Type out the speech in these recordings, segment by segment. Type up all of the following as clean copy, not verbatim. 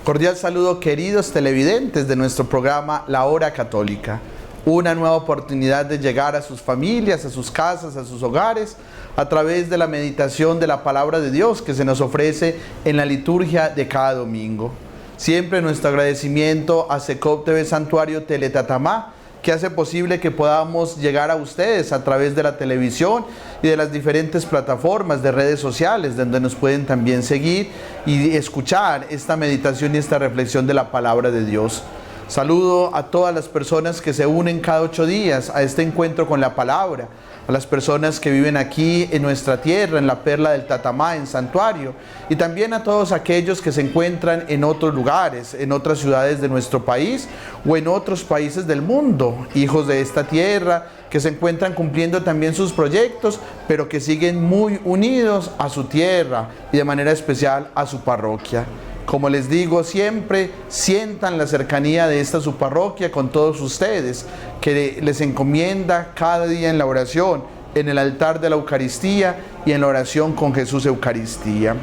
Cordial saludo, queridos televidentes de nuestro programa La Hora Católica. Una nueva oportunidad de llegar a sus familias, a sus casas, a sus hogares, a través de la meditación de la Palabra de Dios que se nos ofrece en la liturgia de cada domingo. Siempre nuestro agradecimiento a Secop TV Santuario Teletatamá, que hace posible que podamos llegar a ustedes a través de la televisión y de las diferentes plataformas de redes sociales, donde nos pueden también seguir y escuchar esta meditación y esta reflexión de la Palabra de Dios. Saludo a todas las personas que se unen cada 8 días a este encuentro con la Palabra, a las personas que viven aquí en nuestra tierra, en la Perla del Tatamá, en Santuario, y también a todos aquellos que se encuentran en otros lugares, en otras ciudades de nuestro país o en otros países del mundo, hijos de esta tierra, que se encuentran cumpliendo también sus proyectos, pero que siguen muy unidos a su tierra y de manera especial a su parroquia. Como les digo siempre, sientan la cercanía de esta su parroquia con todos ustedes, que les encomienda cada día en la oración, en el altar de la Eucaristía y en la oración con Jesús Eucaristía.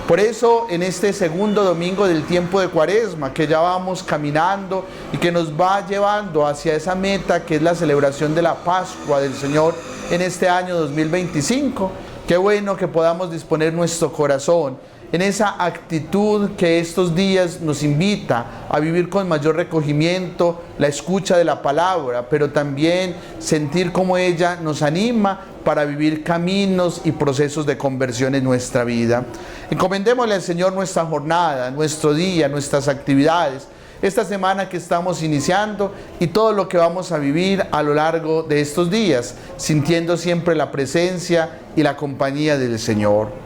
Por eso, en este segundo domingo del tiempo de Cuaresma, que ya vamos caminando y que nos va llevando hacia esa meta que es la celebración de la Pascua del Señor en este año 2025, qué bueno que podamos disponer nuestro corazón en esa actitud que estos días nos invita a vivir con mayor recogimiento la escucha de la palabra, pero también sentir cómo ella nos anima para vivir caminos y procesos de conversión en nuestra vida. Encomendémosle al Señor nuestra jornada, nuestro día, nuestras actividades, esta semana que estamos iniciando y todo lo que vamos a vivir a lo largo de estos días, sintiendo siempre la presencia y la compañía del Señor.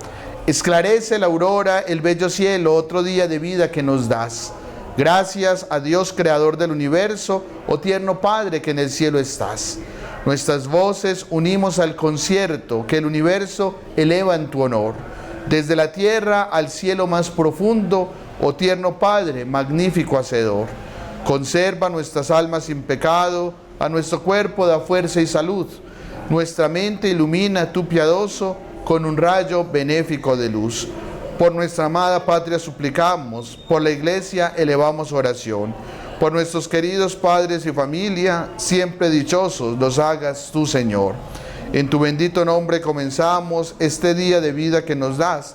Esclarece la aurora, el bello cielo, otro día de vida que nos das. Gracias a Dios, creador del universo, oh tierno Padre que en el cielo estás. Nuestras voces unimos al concierto que el universo eleva en tu honor. Desde la tierra al cielo más profundo, oh tierno Padre, magnífico Hacedor. Conserva nuestras almas sin pecado, a nuestro cuerpo da fuerza y salud. Nuestra mente ilumina tú piadoso, con un rayo benéfico de luz. Por nuestra amada patria suplicamos, por la Iglesia elevamos oración, por nuestros queridos padres y familia, siempre dichosos los hagas tú, Señor. En tu bendito nombre comenzamos este día de vida que nos das.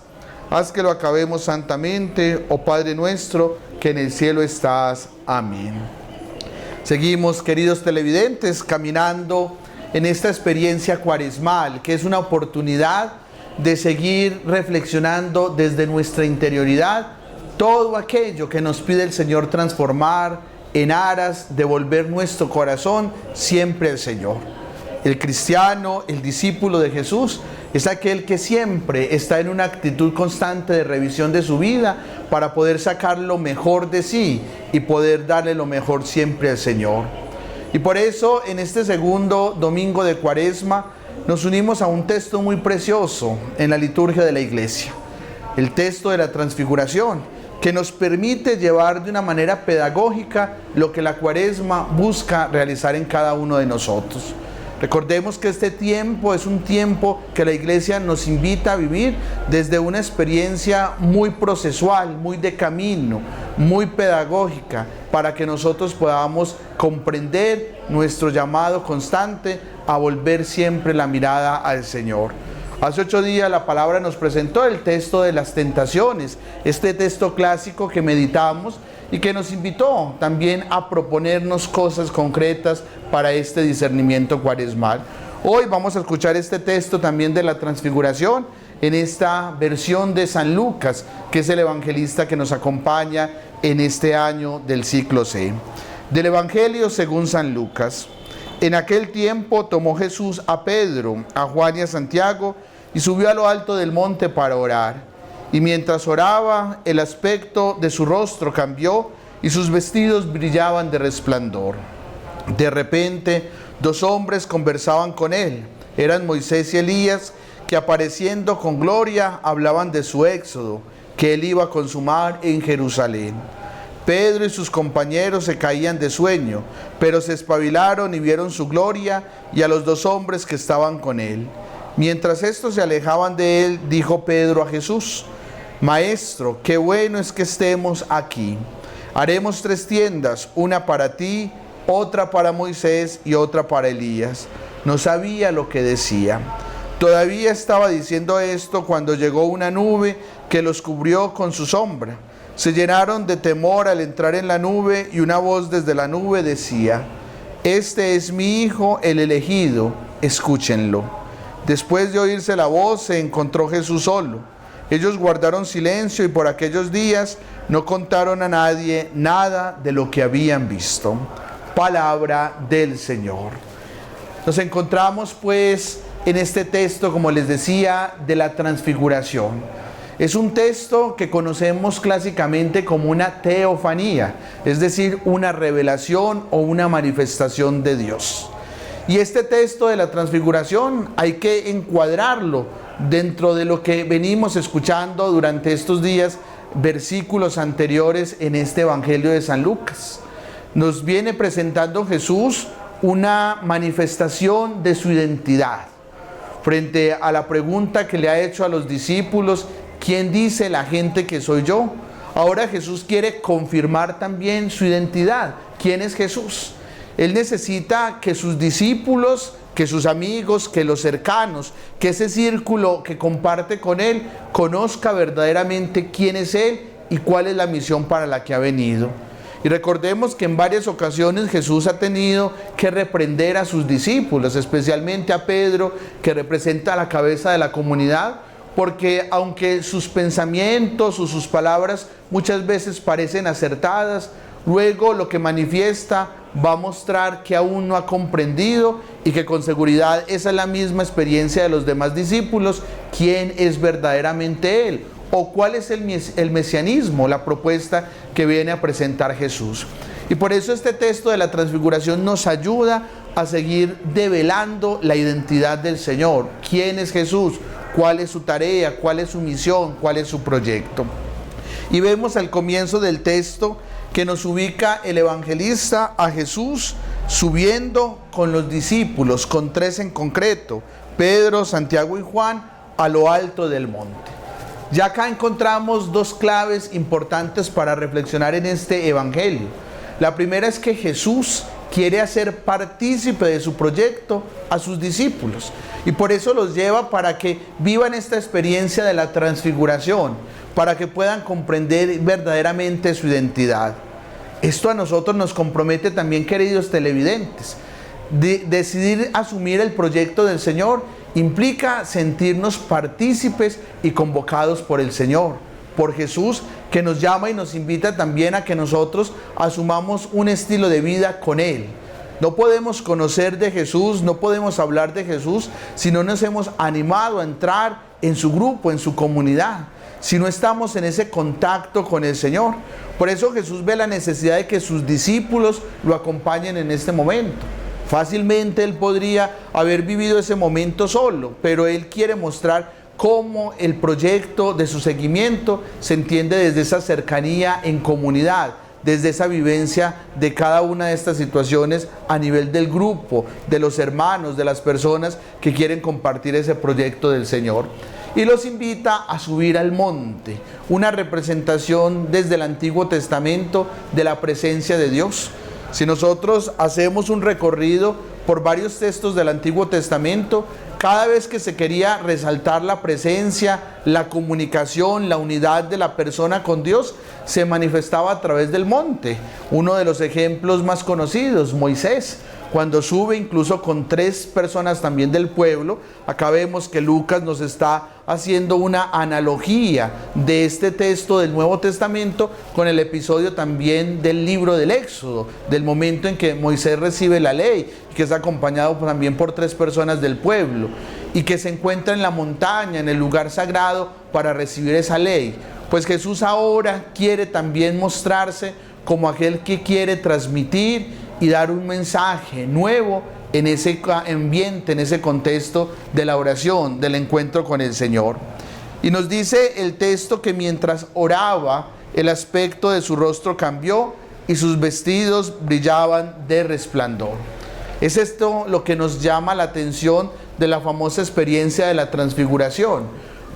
Haz que lo acabemos santamente, oh Padre nuestro, que en el cielo estás. Amén. Seguimos, queridos televidentes, caminando en esta experiencia cuaresmal, que es una oportunidad de seguir reflexionando desde nuestra interioridad todo aquello que nos pide el Señor transformar en aras de volver nuestro corazón siempre al Señor. El cristiano, el discípulo de Jesús, es aquel que siempre está en una actitud constante de revisión de su vida para poder sacar lo mejor de sí y poder darle lo mejor siempre al Señor. Y por eso, en este segundo domingo de Cuaresma, nos unimos a un texto muy precioso en la liturgia de la Iglesia, el texto de la Transfiguración, que nos permite llevar de una manera pedagógica lo que la Cuaresma busca realizar en cada uno de nosotros. Recordemos que este tiempo es un tiempo que la Iglesia nos invita a vivir desde una experiencia muy procesual, muy de camino, muy pedagógica, para que nosotros podamos comprender nuestro llamado constante a volver siempre la mirada al Señor. Hace 8 días la palabra nos presentó el texto de las tentaciones, este texto clásico que meditamos y que nos invitó también a proponernos cosas concretas para este discernimiento cuaresmal. Hoy vamos a escuchar este texto también de la Transfiguración en esta versión de San Lucas, que es el evangelista que nos acompaña en este año del ciclo C. Del Evangelio según San Lucas. En aquel tiempo tomó Jesús a Pedro, a Juan y a Santiago y subió a lo alto del monte para orar. Y mientras oraba, el aspecto de su rostro cambió y sus vestidos brillaban de resplandor. De repente, 2 hombres conversaban con él. Eran Moisés y Elías, que apareciendo con gloria hablaban de su éxodo, que él iba a consumar en Jerusalén. Pedro y sus compañeros se caían de sueño, pero se espabilaron y vieron su gloria y a los 2 hombres que estaban con él. Mientras estos se alejaban de él, dijo Pedro a Jesús: Maestro, qué bueno es que estemos aquí. Haremos 3 tiendas, una para ti, otra para Moisés y otra para Elías. No sabía lo que decía. Todavía estaba diciendo esto cuando llegó una nube que los cubrió con su sombra. Se llenaron de temor al entrar en la nube y una voz desde la nube decía: Este es mi Hijo, el elegido, escúchenlo. Después de oírse la voz, se encontró Jesús solo. Ellos guardaron silencio y por aquellos días no contaron a nadie nada de lo que habían visto. Palabra del Señor. Nos encontramos pues en este texto, como les decía, de la transfiguración. Es un texto que conocemos clásicamente como una teofanía, es decir, una revelación o una manifestación de Dios. Y este texto de la transfiguración hay que encuadrarlo dentro de lo que venimos escuchando durante estos días, versículos anteriores en este Evangelio de San Lucas. Nos viene presentando Jesús una manifestación de su identidad. Frente a la pregunta que le ha hecho a los discípulos, ¿quién dice la gente que soy yo? Ahora Jesús quiere confirmar también su identidad. ¿Quién es Jesús? Él necesita que sus discípulos, que sus amigos, que los cercanos, que ese círculo que comparte con Él, conozca verdaderamente quién es Él y cuál es la misión para la que ha venido. Y recordemos que en varias ocasiones Jesús ha tenido que reprender a sus discípulos, especialmente a Pedro, que representa a la cabeza de la comunidad, porque aunque sus pensamientos o sus palabras muchas veces parecen acertadas, luego lo que manifiesta va a mostrar que aún no ha comprendido y que con seguridad esa es la misma experiencia de los demás discípulos, quién es verdaderamente Él o cuál es el mesianismo, la propuesta que viene a presentar Jesús. Y por eso este texto de la transfiguración nos ayuda a seguir develando la identidad del Señor. ¿Quién es Jesús? ¿Cuál es su tarea? ¿Cuál es su misión? ¿Cuál es su proyecto? Y vemos al comienzo del texto que nos ubica el evangelista a Jesús subiendo con los discípulos, con 3 en concreto, Pedro, Santiago y Juan, a lo alto del monte. Ya acá encontramos 2 claves importantes para reflexionar en este evangelio. La primera es que Jesús quiere hacer partícipe de su proyecto a sus discípulos y por eso los lleva para que vivan esta experiencia de la transfiguración, para que puedan comprender verdaderamente su identidad. Esto a nosotros nos compromete también, queridos televidentes. Decidir asumir el proyecto del Señor implica sentirnos partícipes y convocados por el Señor, por Jesús, que nos llama y nos invita también a que nosotros asumamos un estilo de vida con Él. No podemos conocer de Jesús, no podemos hablar de Jesús si no nos hemos animado a entrar en su grupo, en su comunidad, si no estamos en ese contacto con el Señor. Por eso Jesús ve la necesidad de que sus discípulos lo acompañen en este momento. Fácilmente Él podría haber vivido ese momento solo, pero Él quiere mostrar cómo el proyecto de su seguimiento se entiende desde esa cercanía en comunidad, desde esa vivencia de cada una de estas situaciones a nivel del grupo, de los hermanos, de las personas que quieren compartir ese proyecto del Señor. Y los invita a subir al monte, una representación desde el Antiguo Testamento de la presencia de Dios. Si nosotros hacemos un recorrido por varios textos del Antiguo Testamento, cada vez que se quería resaltar la presencia, la comunicación, la unidad de la persona con Dios, se manifestaba a través del monte. Uno de los ejemplos más conocidos, Moisés, cuando sube incluso con 3 personas también del pueblo. Acá vemos que Lucas nos está haciendo una analogía de este texto del Nuevo Testamento con el episodio también del libro del Éxodo, del momento en que Moisés recibe la ley, que es acompañado también por 3 personas del pueblo, y que se encuentra en la montaña, en el lugar sagrado, para recibir esa ley. Pues Jesús ahora quiere también mostrarse como aquel que quiere transmitir y dar un mensaje nuevo en ese ambiente, en ese contexto de la oración, del encuentro con el Señor. Y nos dice el texto que mientras oraba, el aspecto de su rostro cambió y sus vestidos brillaban de resplandor. Es esto lo que nos llama la atención de la famosa experiencia de la transfiguración.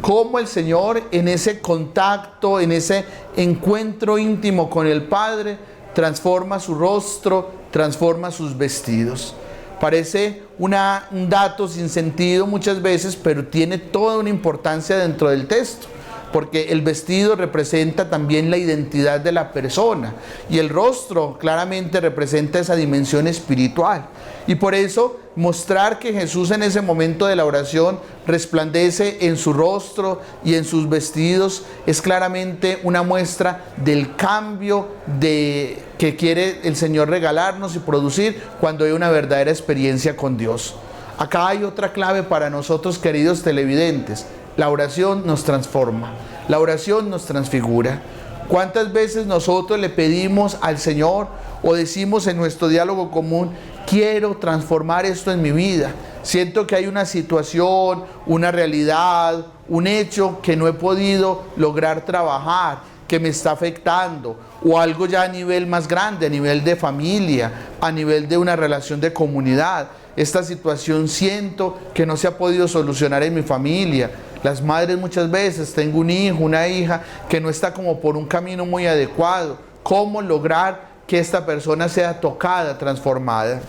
cómo el Señor en ese contacto, en ese encuentro íntimo con el Padre, transforma su rostro, transforma sus vestidos. Parece un dato sin sentido muchas veces, pero tiene toda una importancia dentro del texto, porque el vestido representa también la identidad de la persona y el rostro claramente representa esa dimensión espiritual. Y por eso mostrar que Jesús en ese momento de la oración resplandece en su rostro y en sus vestidos es claramente una muestra del cambio que quiere el Señor regalarnos y producir cuando hay una verdadera experiencia con Dios. Acá hay otra clave para nosotros, queridos televidentes. La oración nos transforma, la oración nos transfigura. ¿Cuántas veces nosotros le pedimos al Señor o decimos en nuestro diálogo común, quiero transformar esto en mi vida? Siento que hay una situación, una realidad, un hecho que no he podido lograr trabajar, que me está afectando, o algo ya a nivel más grande, a nivel de familia, a nivel de una relación de comunidad. Esta situación siento que no se ha podido solucionar en mi familia. Las madres muchas veces, tengo un hijo, una hija que no está como por un camino muy adecuado. ¿Cómo lograr que esta persona sea tocada, transformada?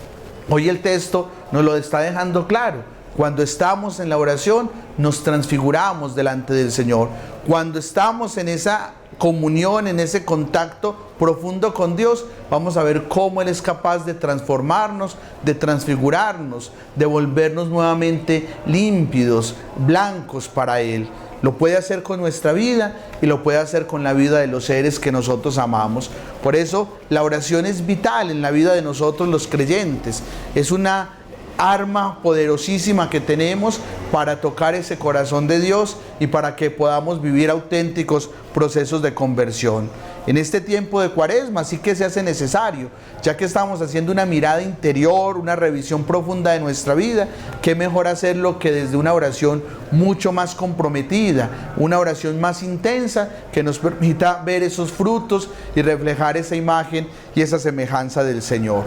Hoy el texto nos lo está dejando claro. Cuando estamos en la oración, nos transfiguramos delante del Señor. Cuando estamos en esa comunión, en ese contacto profundo con Dios, vamos a ver cómo Él es capaz de transformarnos, de transfigurarnos, de volvernos nuevamente límpidos, blancos para Él. Lo puede hacer con nuestra vida y lo puede hacer con la vida de los seres que nosotros amamos. Por eso la oración es vital en la vida de nosotros los creyentes. Es una arma poderosísima que tenemos para tocar ese corazón de Dios y para que podamos vivir auténticos procesos de conversión. En este tiempo de Cuaresma sí que se hace necesario, ya que estamos haciendo una mirada interior, una revisión profunda de nuestra vida. Qué mejor hacerlo que desde una oración mucho más comprometida, una oración más intensa que nos permita ver esos frutos y reflejar esa imagen y esa semejanza del Señor.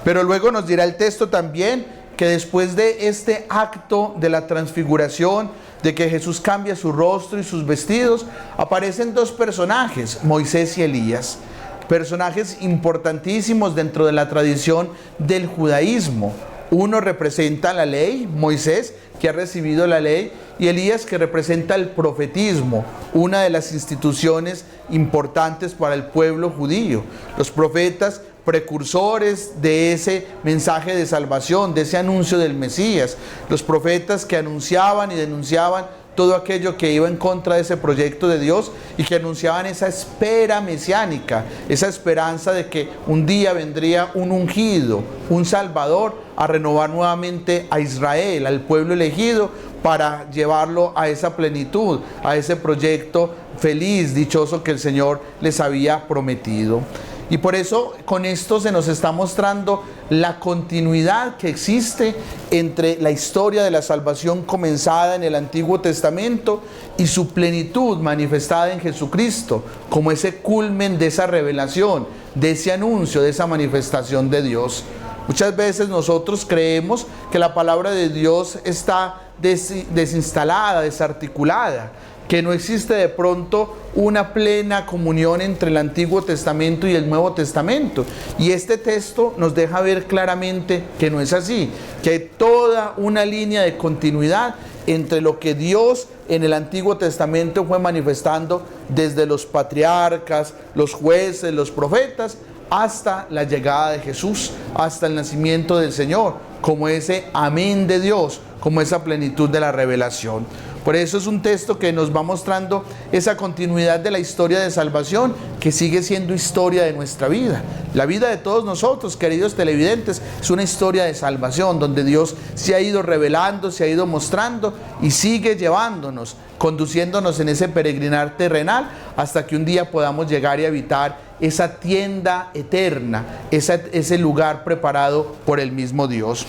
Pero luego nos dirá el texto también que después de este acto de la transfiguración, de que Jesús cambia su rostro y sus vestidos, aparecen dos personajes, Moisés y Elías. Personajes importantísimos dentro de la tradición del judaísmo. Uno representa la ley, Moisés, que ha recibido la ley, y Elías, que representa el profetismo, una de las instituciones importantes para el pueblo judío. Los profetas, precursores de ese mensaje de salvación, de ese anuncio del Mesías. Los profetas que anunciaban y denunciaban todo aquello que iba en contra de ese proyecto de Dios y que anunciaban esa espera mesiánica, esa esperanza de que un día vendría un ungido, un Salvador, a renovar nuevamente a Israel, al pueblo elegido, para llevarlo a esa plenitud, a ese proyecto feliz, dichoso que el Señor les había prometido. Y por eso con esto se nos está mostrando la continuidad que existe entre la historia de la salvación comenzada en el Antiguo Testamento y su plenitud manifestada en Jesucristo, como ese culmen de esa revelación, de ese anuncio, de esa manifestación de Dios. Muchas veces nosotros creemos que la palabra de Dios está desinstalada, desarticulada, que no existe de pronto una plena comunión entre el Antiguo Testamento y el Nuevo Testamento. Y este texto nos deja ver claramente que no es así, que hay toda una línea de continuidad entre lo que Dios en el Antiguo Testamento fue manifestando desde los patriarcas, los jueces, los profetas, hasta la llegada de Jesús, hasta el nacimiento del Señor, como ese amén de Dios, como esa plenitud de la revelación. Por eso es un texto que nos va mostrando esa continuidad de la historia de salvación que sigue siendo historia de nuestra vida. La vida de todos nosotros, queridos televidentes, es una historia de salvación donde Dios se ha ido revelando, se ha ido mostrando y sigue llevándonos, conduciéndonos en ese peregrinar terrenal hasta que un día podamos llegar y habitar esa tienda eterna, ese lugar preparado por el mismo Dios.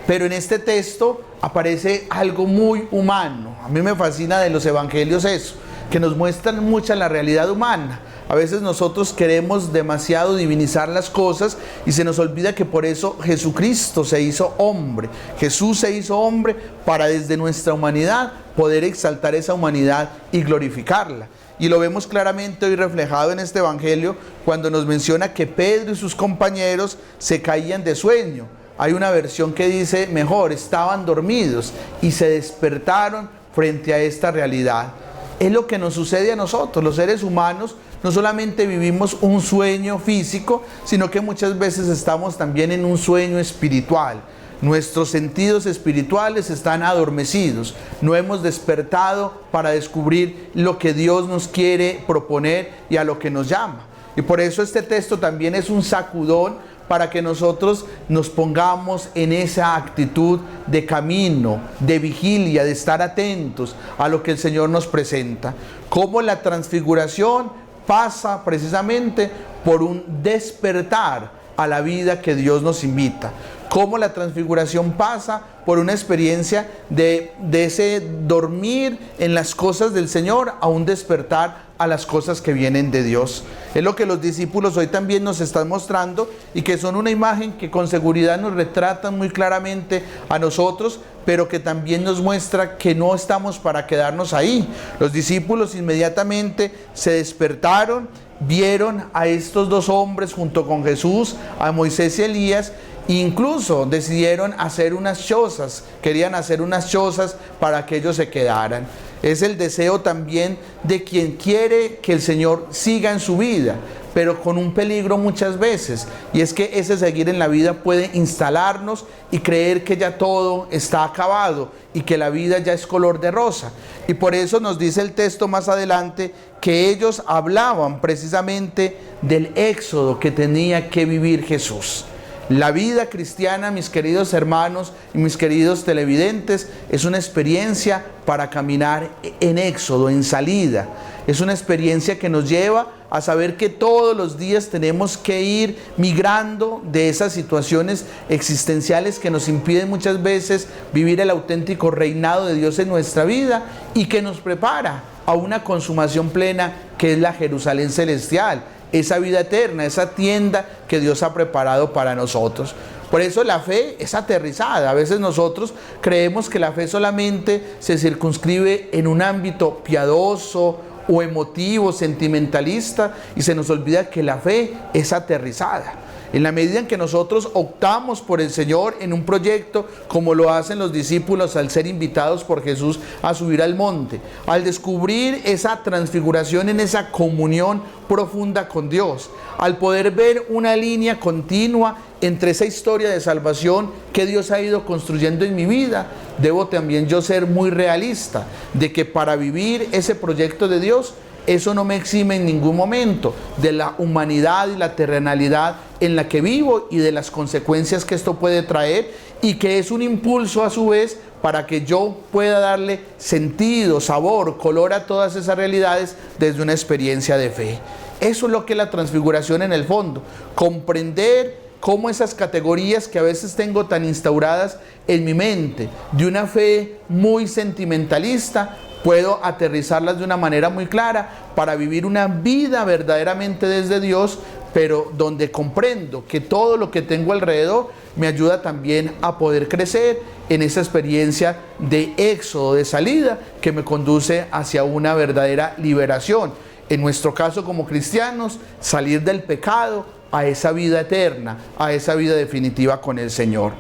Pero en este texto aparece algo muy humano. A mí me fascina de los evangelios eso, que nos muestran mucha la realidad humana. A veces nosotros queremos demasiado divinizar las cosas y se nos olvida que por eso Jesucristo se hizo hombre. Jesús se hizo hombre para desde nuestra humanidad poder exaltar esa humanidad y glorificarla. Y lo vemos claramente hoy reflejado en este evangelio cuando nos menciona que Pedro y sus compañeros se caían de sueño. Hay una versión que dice mejor, estaban dormidos y se despertaron frente a esta realidad. Es lo que nos sucede a nosotros, los seres humanos. No solamente vivimos un sueño físico, sino que muchas veces estamos también en un sueño espiritual. Nuestros sentidos espirituales están adormecidos. No hemos despertado para descubrir lo que Dios nos quiere proponer y a lo que nos llama. Y por eso este texto también es un sacudón para que nosotros nos pongamos en esa actitud de camino, de vigilia, de estar atentos a lo que el Señor nos presenta. Cómo la transfiguración pasa precisamente por un despertar a la vida que Dios nos invita. Cómo la transfiguración pasa por una experiencia de ese dormir en las cosas del Señor a un despertar a las cosas que vienen de Dios. Es lo que los discípulos hoy también nos están mostrando y que son una imagen que con seguridad nos retratan muy claramente a nosotros, pero que también nos muestra que no estamos para quedarnos ahí. Los discípulos inmediatamente se despertaron, vieron a estos dos hombres junto con Jesús, a Moisés y Elías. Incluso decidieron hacer unas chozas, querían hacer unas chozas para que ellos se quedaran. Es el deseo también de quien quiere que el Señor siga en su vida, pero con un peligro muchas veces, y es que ese seguir en la vida puede instalarnos y creer que ya todo está acabado y que la vida ya es color de rosa. Y por eso nos dice el texto más adelante que ellos hablaban precisamente del éxodo que tenía que vivir Jesús. La vida cristiana, mis queridos hermanos y mis queridos televidentes, es una experiencia para caminar en éxodo, en salida. Es una experiencia que nos lleva a saber que todos los días tenemos que ir migrando de esas situaciones existenciales que nos impiden muchas veces vivir el auténtico reinado de Dios en nuestra vida y que nos prepara a una consumación plena que es la Jerusalén celestial. Esa vida eterna, esa tienda que Dios ha preparado para nosotros. Por eso la fe es aterrizada. A veces nosotros creemos que la fe solamente se circunscribe en un ámbito piadoso o emotivo, sentimentalista, y se nos olvida que la fe es aterrizada. En la medida en que nosotros optamos por el Señor en un proyecto, como lo hacen los discípulos al ser invitados por Jesús a subir al monte, al descubrir esa transfiguración en esa comunión profunda con Dios, al poder ver una línea continua entre esa historia de salvación que Dios ha ido construyendo en mi vida, debo también yo ser muy realista de que para vivir ese proyecto de Dios, eso no me exime en ningún momento de la humanidad y la terrenalidad en la que vivo y de las consecuencias que esto puede traer, y que es un impulso a su vez para que yo pueda darle sentido, sabor, color a todas esas realidades desde una experiencia de fe. Eso es lo que es la transfiguración en el fondo, comprender cómo esas categorías que a veces tengo tan instauradas en mi mente, de una fe muy sentimentalista, puedo aterrizarlas de una manera muy clara para vivir una vida verdaderamente desde Dios, pero donde comprendo que todo lo que tengo alrededor me ayuda también a poder crecer en esa experiencia de éxodo, de salida, que me conduce hacia una verdadera liberación. En nuestro caso como cristianos, salir del pecado a esa vida eterna, a esa vida definitiva con el Señor.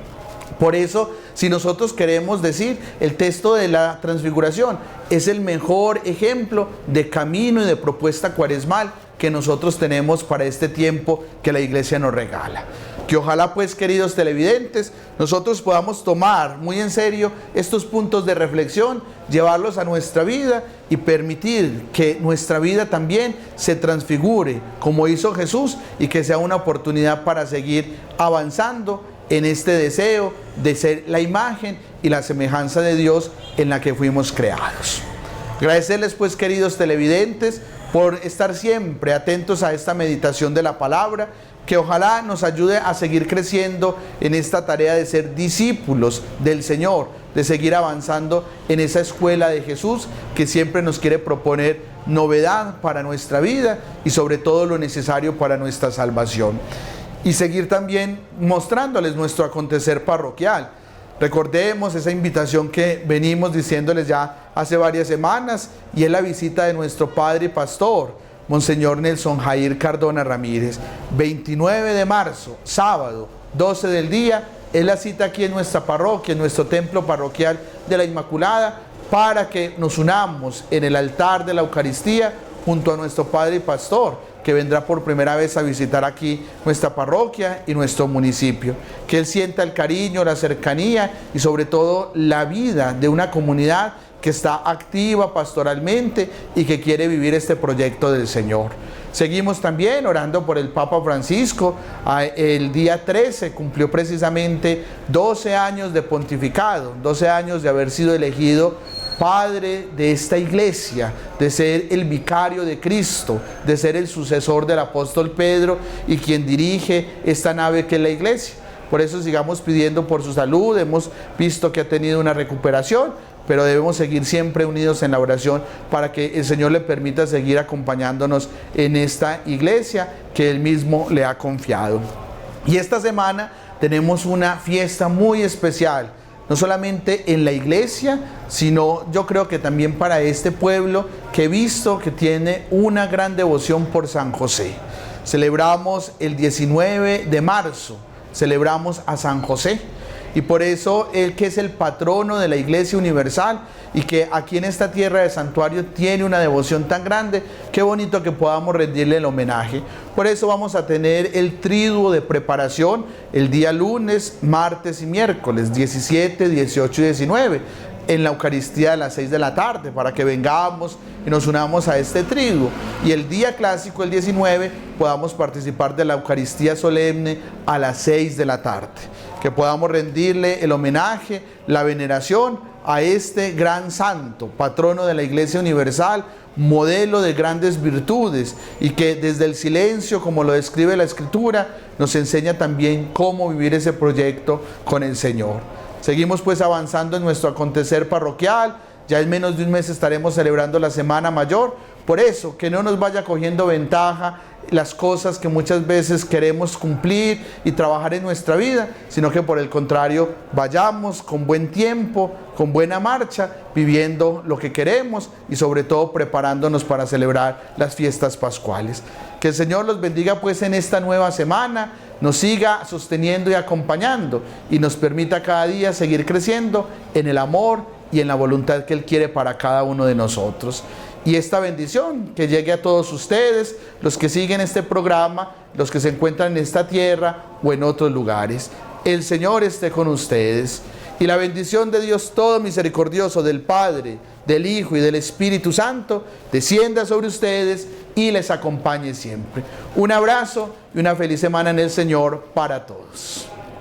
Por eso, si nosotros queremos decir, el texto de la transfiguración es el mejor ejemplo de camino y de propuesta cuaresmal que nosotros tenemos para este tiempo que la Iglesia nos regala. Que ojalá pues, queridos televidentes, nosotros podamos tomar muy en serio estos puntos de reflexión, llevarlos a nuestra vida y permitir que nuestra vida también se transfigure como hizo Jesús, y que sea una oportunidad para seguir avanzando en este deseo de ser la imagen y la semejanza de Dios en la que fuimos creados. Agradecerles pues, queridos televidentes, por estar siempre atentos a esta meditación de la palabra, que ojalá nos ayude a seguir creciendo en esta tarea de ser discípulos del Señor, de seguir avanzando en esa escuela de Jesús que siempre nos quiere proponer novedad para nuestra vida y sobre todo lo necesario para nuestra salvación. Y seguir también mostrándoles nuestro acontecer parroquial. Recordemos esa invitación que venimos diciéndoles ya hace varias semanas, y es la visita de nuestro padre y pastor, Monseñor Nelson Jair Cardona Ramírez. 29 de marzo, sábado, 12 del día, es la cita aquí en nuestra parroquia, en nuestro templo parroquial de la Inmaculada, para que nos unamos en el altar de la Eucaristía junto a nuestro padre y pastor, que vendrá por primera vez a visitar aquí nuestra parroquia y nuestro municipio. Que él sienta el cariño, la cercanía y sobre todo la vida de una comunidad que está activa pastoralmente y que quiere vivir este proyecto del Señor. Seguimos también orando por el Papa Francisco. El día 13 cumplió precisamente 12 años de pontificado, 12 años de haber sido elegido padre de esta iglesia, de ser el vicario de Cristo, de ser el sucesor del apóstol Pedro y quien dirige esta nave que es la iglesia. Por eso sigamos pidiendo por su salud. Hemos visto que ha tenido una recuperación, pero debemos seguir siempre unidos en la oración para que el Señor le permita seguir acompañándonos en esta iglesia que Él mismo le ha confiado. Y esta semana tenemos una fiesta muy especial, no solamente en la iglesia, sino yo creo que también para este pueblo que he visto que tiene una gran devoción por San José. Celebramos el 19 de marzo, celebramos a San José. Y por eso él, que es el patrono de la Iglesia Universal y que aquí en esta tierra de santuario tiene una devoción tan grande, qué bonito que podamos rendirle el homenaje. Por eso vamos a tener el triduo de preparación el día lunes, martes y miércoles, 17, 18 y 19, en la Eucaristía a las 6 de la tarde, para que vengamos y nos unamos a este triduo. Y el día clásico, el 19, podamos participar de la Eucaristía solemne a las 6 de la tarde. Que podamos rendirle el homenaje, la veneración a este gran santo, patrono de la Iglesia Universal, modelo de grandes virtudes, y que desde el silencio, como lo describe la Escritura, nos enseña también cómo vivir ese proyecto con el Señor. Seguimos pues avanzando en nuestro acontecer parroquial. Ya en menos de un mes estaremos celebrando la Semana Mayor. Por eso, que no nos vaya cogiendo ventaja las cosas que muchas veces queremos cumplir y trabajar en nuestra vida, sino que por el contrario, vayamos con buen tiempo, con buena marcha, viviendo lo que queremos y sobre todo preparándonos para celebrar las fiestas pascuales. Que el Señor los bendiga pues en esta nueva semana, nos siga sosteniendo y acompañando y nos permita cada día seguir creciendo en el amor y en la voluntad que Él quiere para cada uno de nosotros. Y esta bendición que llegue a todos ustedes, los que siguen este programa, los que se encuentran en esta tierra o en otros lugares. El Señor esté con ustedes. Y la bendición de Dios todo misericordioso, del Padre, del Hijo y del Espíritu Santo, descienda sobre ustedes y les acompañe siempre. Un abrazo y una feliz semana en el Señor para todos.